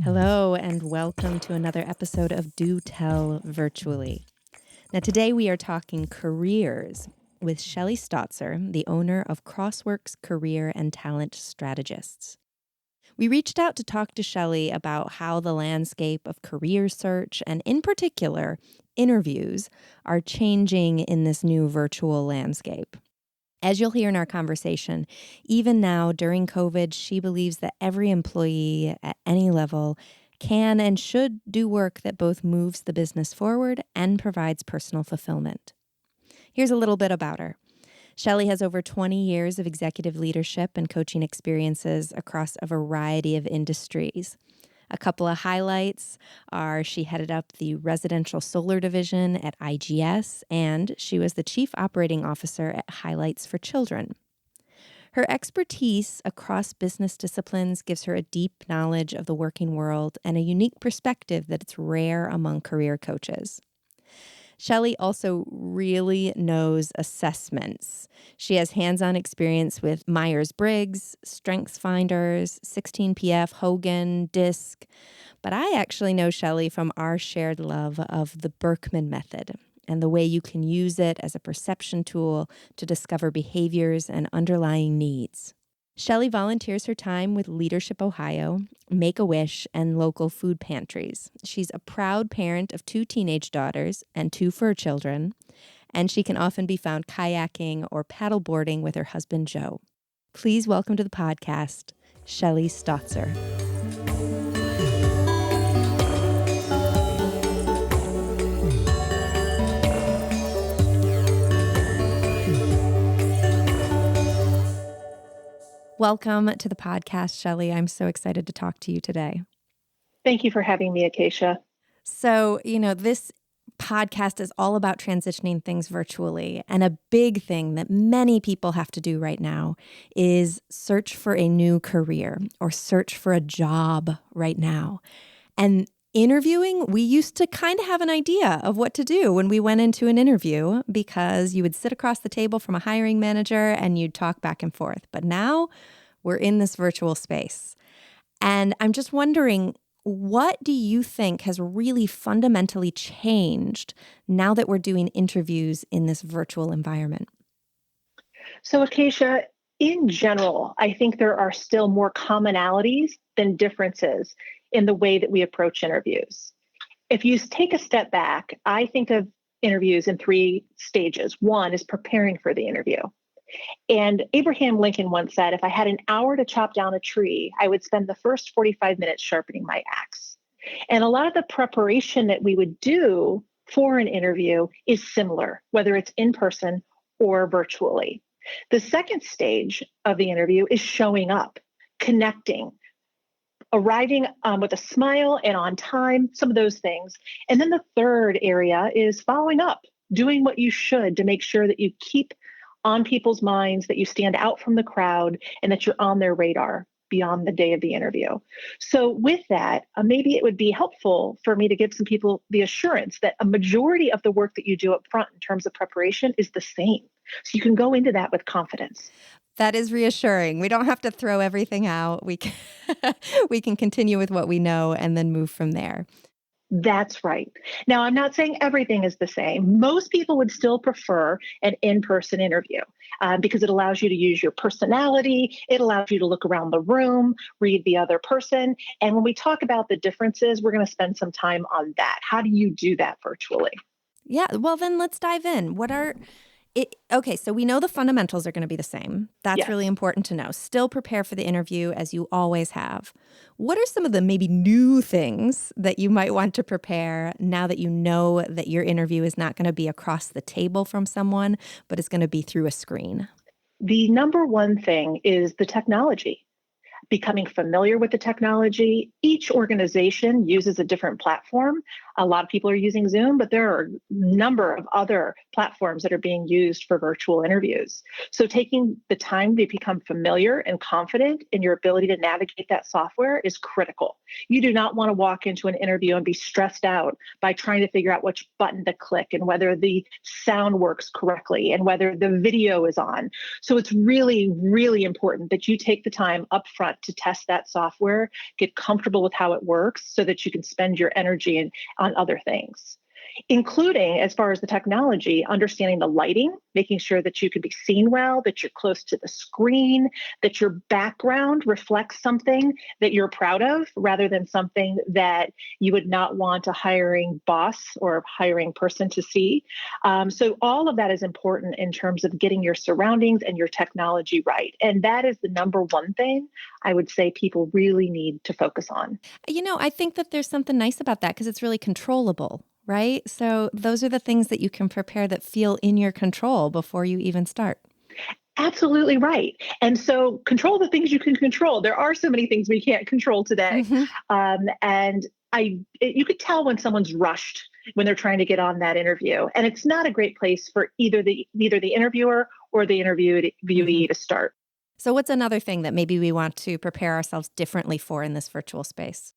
Hello, and welcome to another episode of Do Tell Virtually. Now, today we are talking careers with Shelly Stotzer, the owner of Crosworks Career and Talent Strategists. We reached out to talk to Shelly about how the landscape of career search, and in particular, interviews, are changing in this new virtual landscape. As you'll hear in our conversation, even now during COVID, she believes that every employee at any level can and should do work that both moves the business forward and provides personal fulfillment. Here's a little bit about her. Shelly has over 20 years of executive leadership and coaching experiences across a variety of industries. A couple of highlights are she headed up the residential solar division at IGS, and she was the chief operating officer at Highlights for Children. Her expertise across business disciplines gives her a deep knowledge of the working world and a unique perspective that's rare among career coaches. Shelly also really knows assessments. She has hands-on experience with Myers-Briggs, StrengthsFinders, 16PF, Hogan, DISC. But I actually know Shelly from our shared love of the Berkman method and the way you can use it as a perception tool to discover behaviors and underlying needs. Shelly volunteers her time with Leadership Ohio, Make-A-Wish, and local food pantries. She's a proud parent of 2 teenage daughters and 2 fur children, and she can often be found kayaking or paddleboarding with her husband, Joe. Please welcome to the podcast, Shelly Stotzer. Welcome to the podcast, Shelly. I'm so excited to talk to you today. Thank you for having me, Acacia. So, this podcast is all about transitioning things virtually. And a big thing that many people have to do right now is search for a new career or search for a job right now. And interviewing, we used to kind of have an idea of what to do when we went into an interview because you would sit across the table from a hiring manager and you'd talk back and forth. But now we're in this virtual space. And I'm just wondering, what do you think has really fundamentally changed now that we're doing interviews in this virtual environment? So, Acacia, in general, I think there are still more commonalities than differences in the way that we approach interviews. If you take a step back, I think of interviews in 3 stages. One is preparing for the interview. And Abraham Lincoln once said, if I had an hour to chop down a tree, I would spend the first 45 minutes sharpening my axe. And a lot of the preparation that we would do for an interview is similar, whether it's in person or virtually. The second stage of the interview is showing up, connecting, arriving with a smile and on time, some of those things. And then the third area is following up, doing what you should to make sure that you keep on people's minds, that you stand out from the crowd, and that you're on their radar beyond the day of the interview. So with that, maybe it would be helpful for me to give some people the assurance that a majority of the work that you do up front in terms of preparation is the same. So you can go into that with confidence. That is reassuring. We don't have to throw everything out. We can, we can continue with what we know and then move from there. That's right. Now, I'm not saying everything is the same. Most people would still prefer an in-person interview because it allows you to use your personality. It allows you to look around the room, read the other person. And when we talk about the differences, we're going to spend some time on that. How do you do that virtually? Yeah, well, then let's dive in. Okay, so we know the fundamentals are going to be the same. That's Yes. really important to know. Still prepare for the interview as you always have. What are some of the maybe new things that you might want to prepare now that you know that your interview is not going to be across the table from someone, but it's going to be through a screen? The number one thing is the technology. Becoming familiar with the technology. Each organization uses a different platform. A lot of people are using Zoom, but there are a number of other platforms that are being used for virtual interviews. So taking the time to become familiar and confident in your ability to navigate that software is critical. You do not want to walk into an interview and be stressed out by trying to figure out which button to click and whether the sound works correctly and whether the video is on. So it's really, really important that you take the time up front to test that software, get comfortable with how it works so that you can spend your energy on other things, including, as far as the technology, understanding the lighting, making sure that you can be seen well, that you're close to the screen, that your background reflects something that you're proud of rather than something that you would not want a hiring boss or hiring person to see. So all of that is important in terms of getting your surroundings and your technology right. And that is the number one thing I would say people really need to focus on. I think that there's something nice about that because it's really controllable, right? So those are the things that you can prepare that feel in your control before you even start. Absolutely right. And so control the things you can control. There are so many things we can't control today. Hmm. And you could tell when someone's rushed when they're trying to get on that interview. And it's not a great place for either the interviewer or the Hmm. interviewee to start. So what's another thing that maybe we want to prepare ourselves differently for in this virtual space?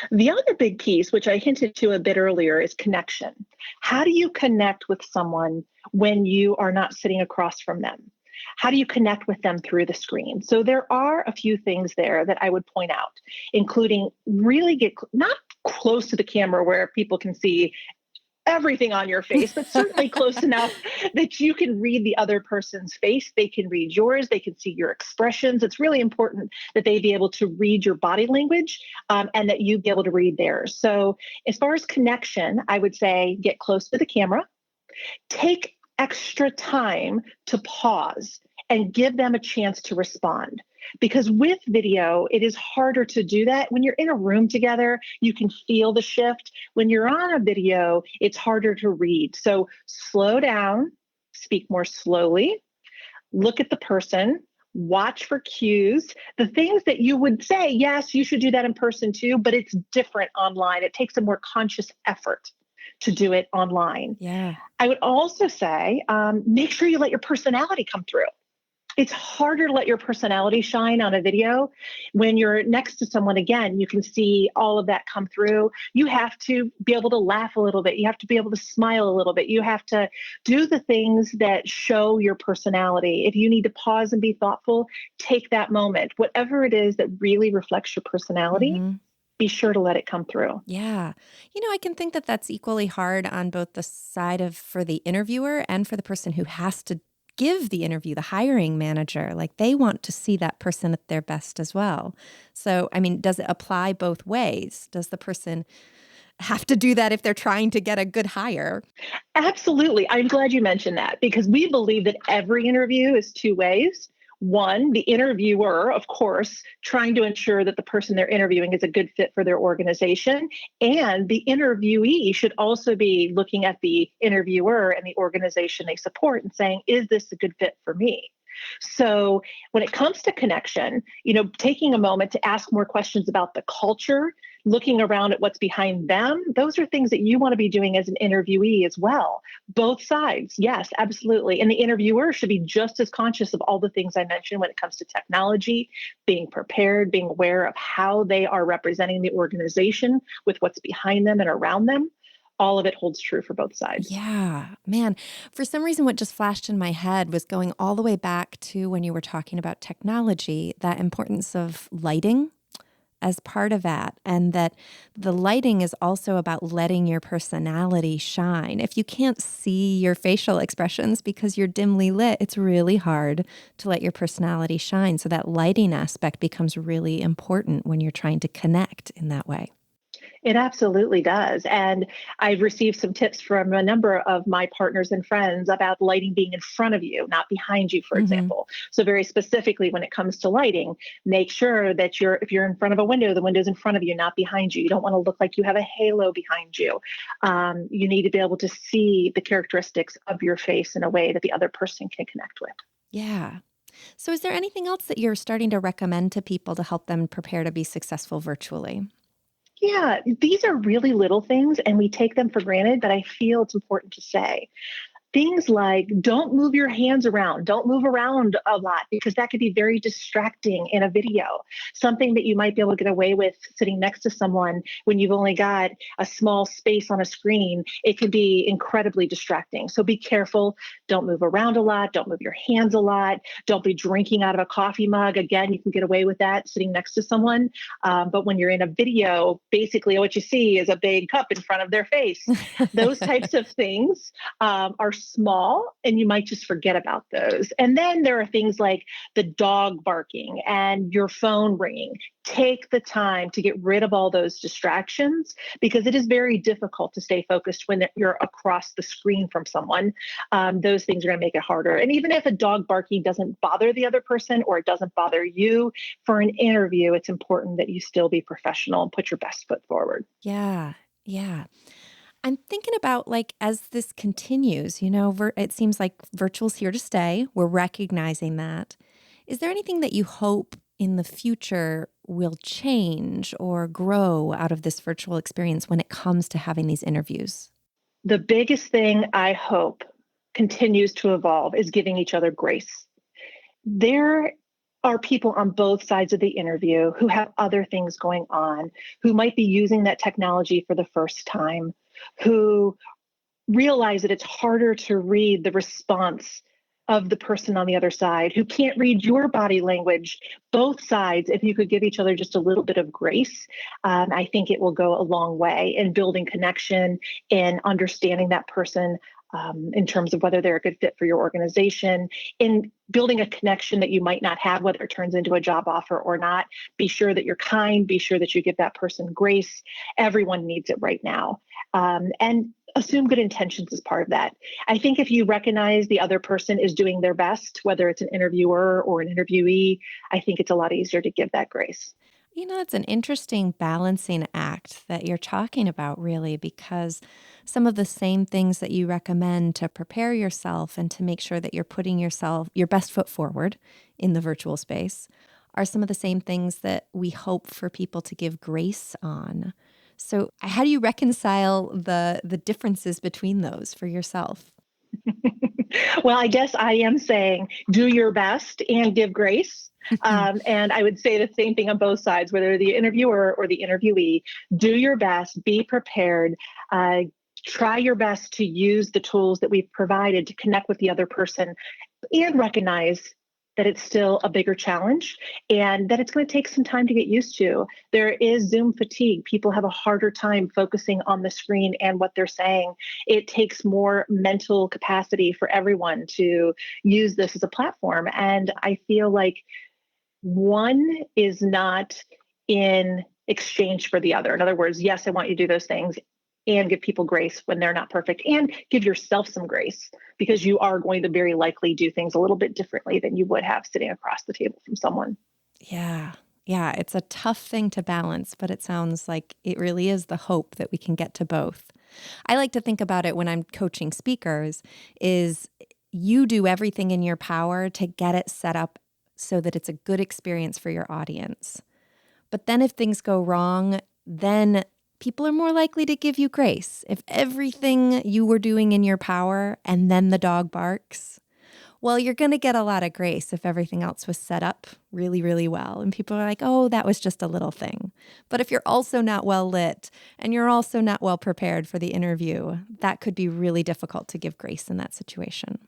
The other big piece, which I hinted to a bit earlier, is connection. How do you connect with someone when you are not sitting across from them? How do you connect with them through the screen? So there are a few things there that I would point out, including really get not close to the camera where people can see everything on your face, but certainly close enough that you can read the other person's face. They can read yours. They can see your expressions. It's really important that they be able to read your body language and that you be able to read theirs. So, as far as connection, I would say get close to the camera, take extra time to pause and give them a chance to respond. Because with video, it is harder to do that. When you're in a room together, you can feel the shift. When you're on a video, it's harder to read. So slow down, speak more slowly, look at the person, watch for cues, the things that you would say, yes, you should do that in person too, but it's different online. It takes a more conscious effort to do it online. Yeah. I would also say make sure you let your personality come through. It's harder to let your personality shine on a video. When you're next to someone, again, you can see all of that come through. You have to be able to laugh a little bit. You have to be able to smile a little bit. You have to do the things that show your personality. If you need to pause and be thoughtful, take that moment. Whatever it is that really reflects your personality, Hmm. be sure to let it come through. Yeah. I can think that that's equally hard on both the side of for the interviewer and for the person who has to give the interview, the hiring manager. Like they want to see that person at their best as well. So, I mean, does it apply both ways? Does the person have to do that if they're trying to get a good hire? Absolutely. I'm glad you mentioned that because we believe that every interview is two ways. One, the interviewer, of course, trying to ensure that the person they're interviewing is a good fit for their organization. And the interviewee should also be looking at the interviewer and the organization they support and saying, is this a good fit for me? So when it comes to connection, taking a moment to ask more questions about the culture, looking around at what's behind them, those are things that you want to be doing as an interviewee as well. Both sides, yes, absolutely. And the interviewer should be just as conscious of all the things I mentioned when it comes to technology, being prepared, being aware of how they are representing the organization with what's behind them and around them. All of it holds true for both sides. Yeah, man. For some reason, what just flashed in my head was going all the way back to when you were talking about technology, that importance of lighting as part of that, and that the lighting is also about letting your personality shine. If you can't see your facial expressions because you're dimly lit, it's really hard to let your personality shine. So that lighting aspect becomes really important when you're trying to connect in that way. It absolutely does. And I've received some tips from a number of my partners and friends about lighting being in front of you, not behind you, for Hmm. example. So very specifically when it comes to lighting, make sure that if you're in front of a window, the window's in front of you, not behind you. You don't want to look like you have a halo behind you. You need to be able to see the characteristics of your face in a way that the other person can connect with. Yeah. So is there anything else that you're starting to recommend to people to help them prepare to be successful virtually? Yeah, these are really little things and we take them for granted, but I feel it's important to say. Things like don't move your hands around, don't move around a lot because that could be very distracting in a video. Something that you might be able to get away with sitting next to someone when you've only got a small space on a screen, it can be incredibly distracting. So be careful. Don't move around a lot. Don't move your hands a lot. Don't be drinking out of a coffee mug. Again, you can get away with that sitting next to someone. But when you're in a video, basically what you see is a big cup in front of their face. Those types of things are small and you might just forget about those. And then there are things like the dog barking and your phone ringing. Take the time to get rid of all those distractions because it is very difficult to stay focused when you're across the screen from someone. Those things are going to make it harder. And even if a dog barking doesn't bother the other person or it doesn't bother you for an interview, it's important that you still be professional and put your best foot forward. Yeah. Yeah. I'm thinking about like as this continues, it seems like virtual's here to stay. We're recognizing that. Is there anything that you hope in the future will change or grow out of this virtual experience when it comes to having these interviews? The biggest thing I hope continues to evolve is giving each other grace. There are people on both sides of the interview who have other things going on, who might be using that technology for the first time, who realize that it's harder to read the response of the person on the other side, who can't read your body language. Both sides, if you could give each other just a little bit of grace, I think it will go a long way in building connection and understanding that person in terms of whether they're a good fit for your organization, in building a connection that you might not have, whether it turns into a job offer or not. Be sure that you're kind, be sure that you give that person grace. Everyone needs it right now. And assume good intentions as part of that. I think if you recognize the other person is doing their best, whether it's an interviewer or an interviewee, I think it's a lot easier to give that grace. It's an interesting balancing act that you're talking about, really, because some of the same things that you recommend to prepare yourself and to make sure that you're putting your best foot forward in the virtual space are some of the same things that we hope for people to give grace on. So how do you reconcile the differences between those for yourself? Well, I guess I am saying do your best and give grace. And I would say the same thing on both sides, whether the interviewer or the interviewee. Do your best, be prepared, try your best to use the tools that we've provided to connect with the other person and recognize that it's still a bigger challenge and that it's going to take some time to get used to. There is Zoom fatigue. People have a harder time focusing on the screen and what they're saying. It takes more mental capacity for everyone to use this as a platform. And I feel like one is not in exchange for the other. In other words, yes, I want you to do those things and give people grace when they're not perfect and give yourself some grace because you are going to very likely do things a little bit differently than you would have sitting across the table from someone. Yeah. Yeah. It's a tough thing to balance, but it sounds like it really is the hope that we can get to both. I like to think about it when I'm coaching speakers is you do everything in your power to get it set up so that it's a good experience for your audience. But then if things go wrong, then people are more likely to give you grace. If everything you were doing in your power and then the dog barks, well, you're going to get a lot of grace if everything else was set up really, really well. And people are like, oh, that was just a little thing. But if you're also not well lit and you're also not well prepared for the interview, that could be really difficult to give grace in that situation.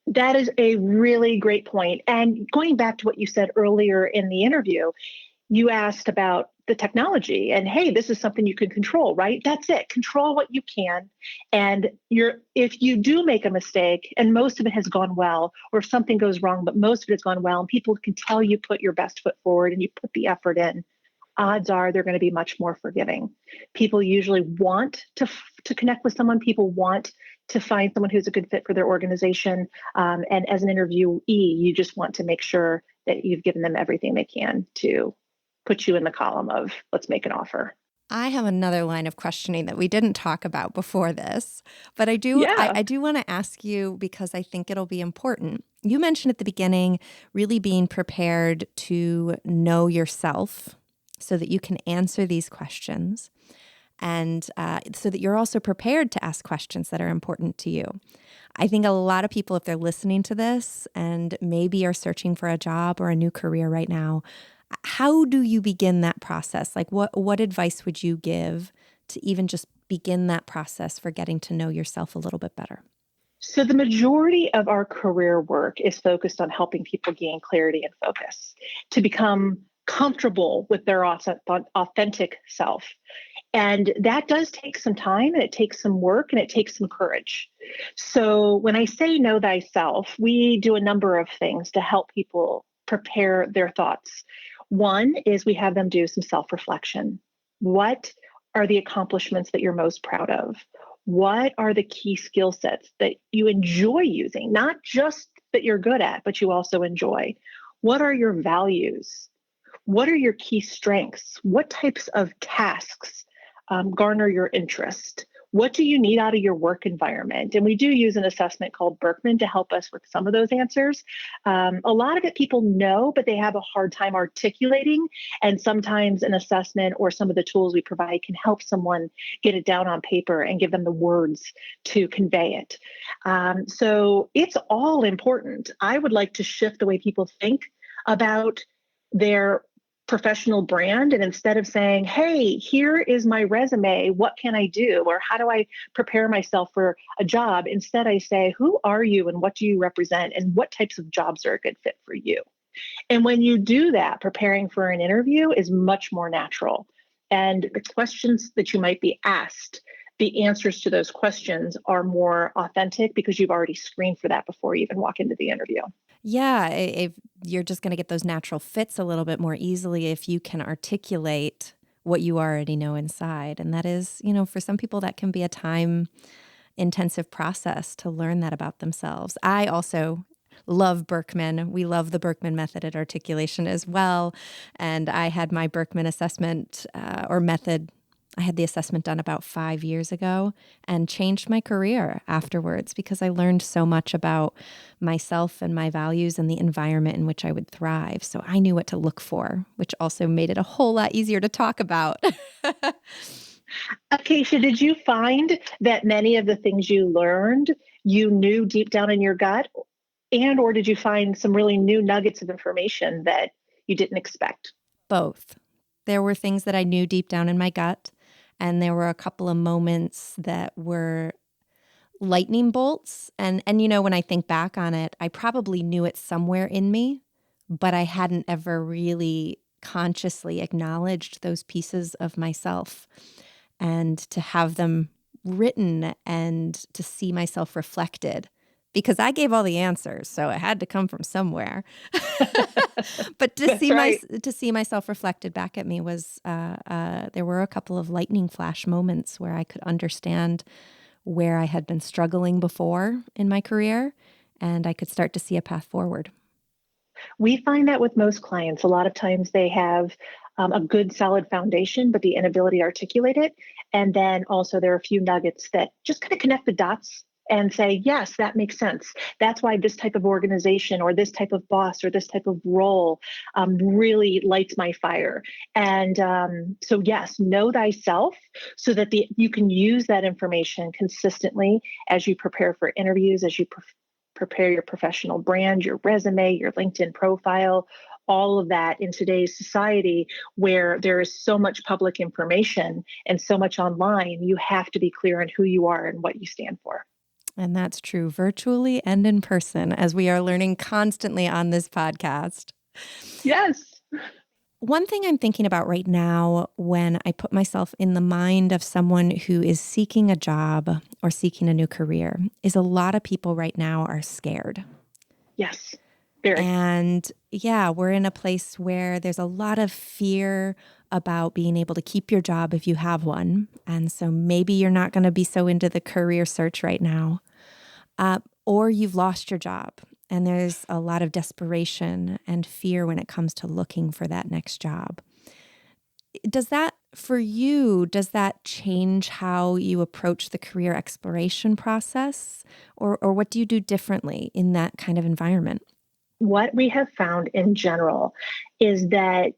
That is a really great point. And going back to what you said earlier in the interview, you asked about the technology and hey, this is something you can control, right? That's it. Control what you can. And if you do make a mistake and most of it has gone well, or if something goes wrong, but most of it has gone well, and people can tell you put your best foot forward and you put the effort in, odds are they're going to be much more forgiving. People usually want to connect with someone. People want to find someone who's a good fit for their organization. And as an interviewee, you just want to make sure that you've given them everything they can to put you in the column of let's make an offer. I have another line of questioning that we didn't talk about before this, but I do Yeah. I do want to ask you because I think it'll be important. You mentioned at the beginning really being prepared to know yourself so that you can answer these questions and so that you're also prepared to ask questions that are important to you. I think a lot of people, if they're listening to this and maybe are searching for a job or a new career right now, how do you begin that process? Like what advice would you give to even just begin that process for getting to know yourself a little bit better? So, the majority of our career work is focused on helping people gain clarity and focus to become comfortable with their authentic self. And that does take some time and it takes some work and it takes some courage. So, when I say know thyself, we do a number of things to help people prepare their thoughts. One is we have them do some self reflection. What are the accomplishments that you're most proud of? What are the key skill sets that you enjoy using, not just that you're good at, but you also enjoy? What are your values? What are your key strengths? What types of tasks garner your interest? What do you need out of your work environment? And we do use an assessment called Berkman to help us with some of those answers. A lot of it people know, but they have a hard time articulating. And sometimes an assessment or some of the tools we provide can help someone get it down on paper and give them the words to convey it. So it's all important. I would like to shift the way people think about their professional brand. And instead of saying, hey, here is my resume, what can I do? Or how do I prepare myself for a job? Instead, I say, who are you and what do you represent? And what types of jobs are a good fit for you? And when you do that, preparing for an interview is much more natural. And the questions that you might be asked, the answers to those questions are more authentic because you've already screened for that before you even walk into the interview. Yeah, if you're just going to get those natural fits a little bit more easily if you can articulate what you already know inside. And that is, for some people, that can be a time intensive process to learn that about themselves. I also love Berkman. We love the Berkman method at Articulation as well. And I had my Berkman assessment or method. I had the assessment done about 5 years ago and changed my career afterwards because I learned so much about myself and my values and the environment in which I would thrive. So I knew what to look for, which also made it a whole lot easier to talk about. Acacia, did you find that many of the things you learned, you knew deep down in your gut? And or did you find some really new nuggets of information that you didn't expect? Both. There were things that I knew deep down in my gut, and there were a couple of moments that were lightning bolts. And when I think back on it, I probably knew it somewhere in me, but I hadn't ever really consciously acknowledged those pieces of myself. And to have them written and to see myself reflected, because I gave all the answers, so it had to come from somewhere. But to That's right. to see myself reflected back at me was there were a couple of lightning flash moments where I could understand where I had been struggling before in my career, and I could start to see a path forward. We find that with most clients, a lot of times they have a good solid foundation, but the inability to articulate it. And then also there are a few nuggets that just kind of connect the dots and say, yes, that makes sense. That's why this type of organization or this type of boss or this type of role really lights my fire. And so, yes, know thyself so that you can use that information consistently as you prepare for interviews, as you prepare your professional brand, your resume, your LinkedIn profile, all of that in today's society where there is so much public information and so much online. You have to be clear on who you are and what you stand for. And that's true virtually and in person, as we are learning constantly on this podcast. Yes. One thing I'm thinking about right now when I put myself in the mind of someone who is seeking a job or seeking a new career is a lot of people right now are scared. Yes. Very. And yeah, we're in a place where there's a lot of fear about being able to keep your job if you have one. And so maybe you're not going to be so into the career search right now. Or you've lost your job and there's a lot of desperation and fear when it comes to looking for that next job. Does that, for you, does that change how you approach the career exploration process? Or what do you do differently in that kind of environment? What we have found in general is that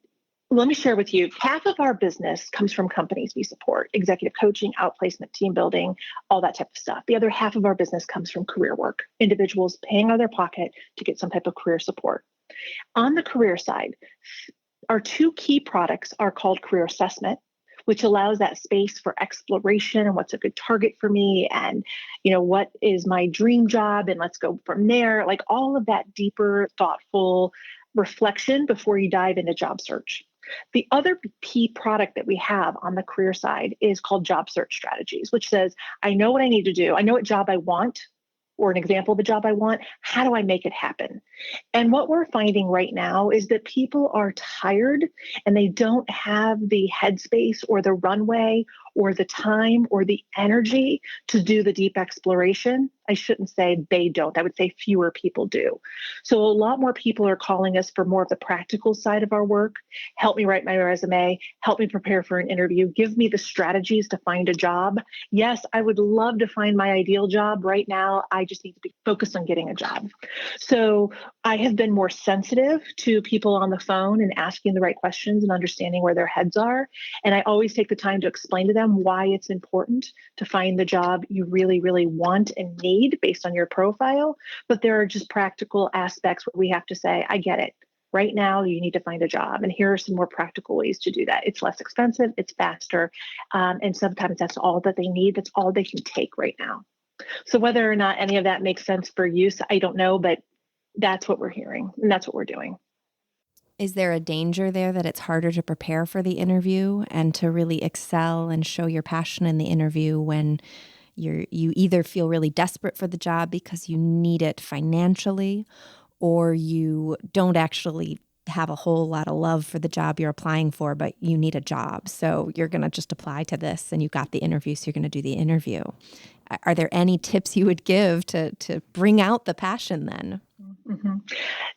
Let me share with you, half of our business comes from companies we support, executive coaching, outplacement, team building, all that type of stuff. The other half of our business comes from career work, individuals paying out of their pocket to get some type of career support. On the career side, our two key products are called career assessment, which allows that space for exploration and what's a good target for me, and what is my dream job, and let's go from there, like all of that deeper, thoughtful reflection before you dive into job search. The other key product that we have on the career side is called Job Search Strategies, which says, I know what I need to do. I know what job I want, or an example of the job I want. How do I make it happen? And what we're finding right now is that people are tired and they don't have the headspace or the runway or the time or the energy to do the deep exploration. I shouldn't say they don't. I would say fewer people do. So a lot more people are calling us for more of the practical side of our work. Help me write my resume. Help me prepare for an interview. Give me the strategies to find a job. Yes, I would love to find my ideal job right now. I just need to be focused on getting a job. So I have been more sensitive to people on the phone and asking the right questions and understanding where their heads are. And I always take the time to explain to them why it's important to find the job you really, really want and need based on your profile. But there are just practical aspects where we have to say, I get it. Right now, you need to find a job. And here are some more practical ways to do that. It's less expensive, it's faster. And sometimes that's all that they need. That's all they can take right now. So whether or not any of that makes sense for use, I don't know, but that's what we're hearing and that's what we're doing. Is there a danger there that it's harder to prepare for the interview and to really excel and show your passion in the interview when you either feel really desperate for the job because you need it financially, or you don't actually have a whole lot of love for the job you're applying for, but you need a job. So you're going to just apply to this and you got the interview, so you're going to do the interview. Are there any tips you would give to bring out the passion then? Mm-hmm.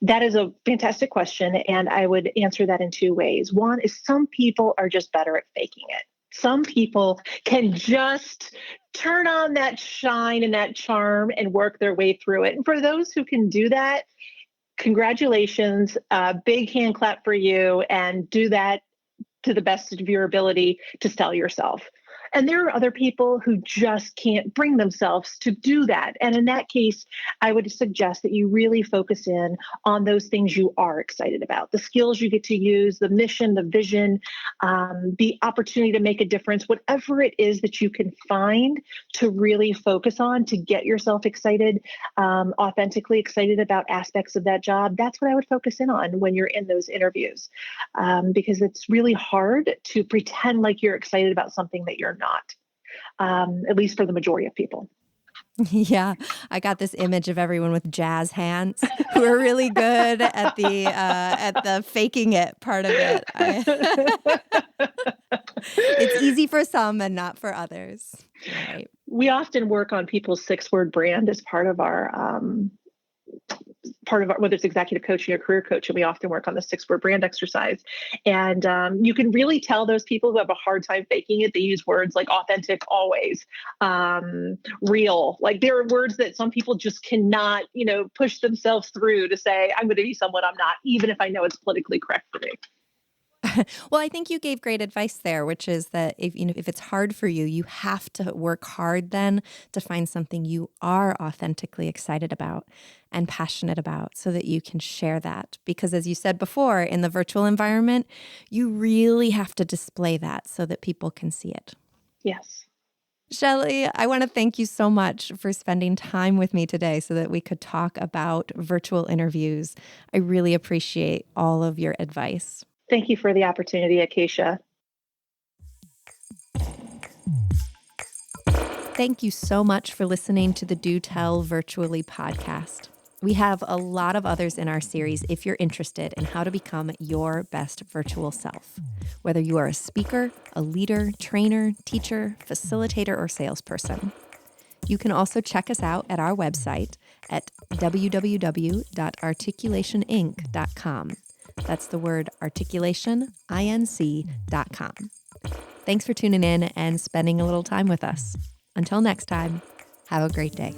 That is a fantastic question. And I would answer that in two ways. One is some people are just better at faking it. Some people can just turn on that shine and that charm and work their way through it. And for those who can do that, congratulations, big hand clap for you, and do that to the best of your ability to sell yourself. And there are other people who just can't bring themselves to do that. And in that case, I would suggest that you really focus in on those things you are excited about, the skills you get to use, the mission, the vision, the opportunity to make a difference, whatever it is that you can find to really focus on to get yourself excited, authentically excited about aspects of that job. That's what I would focus in on when you're in those interviews, because it's really hard to pretend like you're excited about something that you're not, at least for the majority of people. Yeah, I got this image of everyone with jazz hands who are really good at the faking it part of it. It's easy for some and not for others. Right. We often work on people's 6-word brand as part of our whether it's executive coaching or career coaching, we often work on the 6-word brand exercise. And you can really tell those people who have a hard time faking it. They use words like authentic, always, real. Like there are words that some people just cannot, push themselves through to say, I'm going to be someone I'm not, even if I know it's politically correct for me. Well, I think you gave great advice there, which is that if it's hard for you, you have to work hard then to find something you are authentically excited about and passionate about so that you can share that. Because as you said before, in the virtual environment, you really have to display that so that people can see it. Yes. Shelly, I want to thank you so much for spending time with me today so that we could talk about virtual interviews. I really appreciate all of your advice. Thank you for the opportunity, Acacia. Thank you so much for listening to the Do Tell Virtually podcast. We have a lot of others in our series if you're interested in how to become your best virtual self, whether you are a speaker, a leader, trainer, teacher, facilitator, or salesperson. You can also check us out at our website at www.articulationinc.com. That's the word articulation, inc.com. Thanks for tuning in and spending a little time with us. Until next time, have a great day.